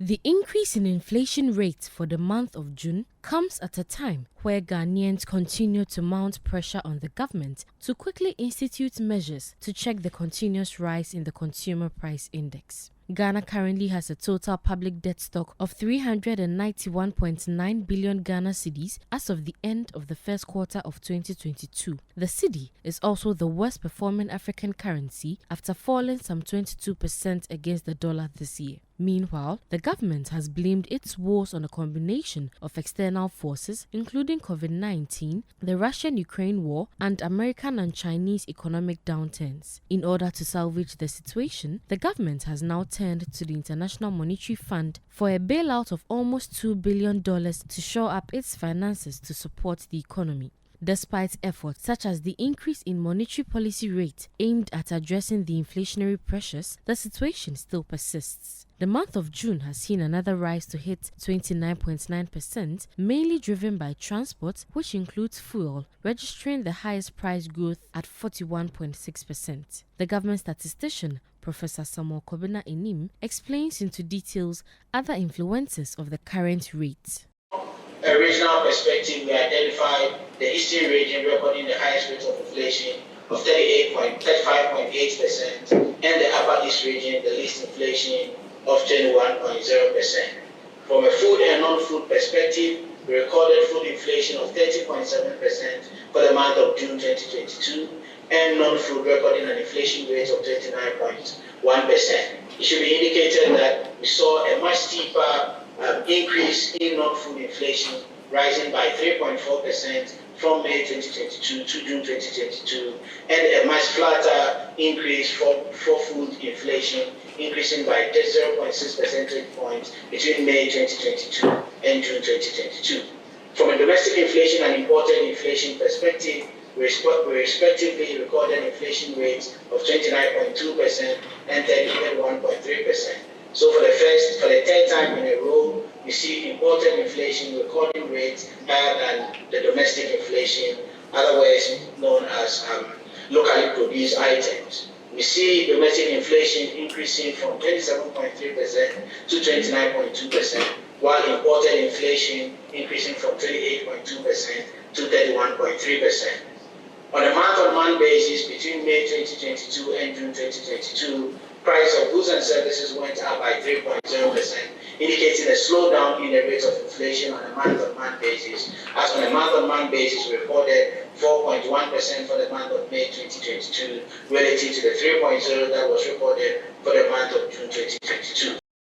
The increase in inflation rate for the month of June comes at a time where Ghanaians continue to mount pressure on the government to quickly institute measures to check the continuous rise in the consumer price index. Ghana currently has a total public debt stock of 391.9 billion Ghana cedis as of the end of the first quarter of 2022. The cedi is also the worst performing African currency after falling some 22% against the dollar this year. Meanwhile, the government has blamed its woes on a combination of external forces, including COVID-19, the Russian-Ukraine war, and American and Chinese economic downturns. In order to salvage the situation, the government has now turned to the International Monetary Fund for a bailout of almost $2 billion to shore up its finances to support the economy. Despite efforts such as the increase in monetary policy rate aimed at addressing the inflationary pressures, the situation still persists. The month of June has seen another rise to hit 29.9%, mainly driven by transport, which includes fuel, registering the highest price growth at 41.6%. The government statistician, Professor Samuel Kobina Enim, explains into details other influences of the current rate. A regional perspective, we identified the Eastern region recording the highest rate of inflation of 35.8%, and the Upper East region the least inflation of 21.0%. From a food and non-food perspective, we recorded food inflation of 30.7% for the month of June 2022, and non-food recording an inflation rate of 29.1%. It should be indicated that we saw a much steeper increase in non-food inflation, rising by 3.4% from May 2022 to June 2022, and a much flatter increase for food inflation, increasing by 0.6 percentage points between May 2022 and June 2022. From a domestic inflation and imported inflation perspective, we respectively recorded inflation rates of 29.2% and 31.3%. So for the third time in a row, we see imported inflation recording rates higher than the domestic inflation, otherwise known as locally produced items. We see domestic inflation increasing from 27.3% to 29.2%, while imported inflation increasing from 28.2% to 31.3%. On a month-on-month basis, between May 2022 and June 2022, price of goods and services went up by 3.0%, indicating a slowdown in the rate of inflation on a month-on-month basis. As on a month-on-month basis, we recorded 4.1% for the month of May 2022, relative to the 3.0% that was recorded for the month of June 2022.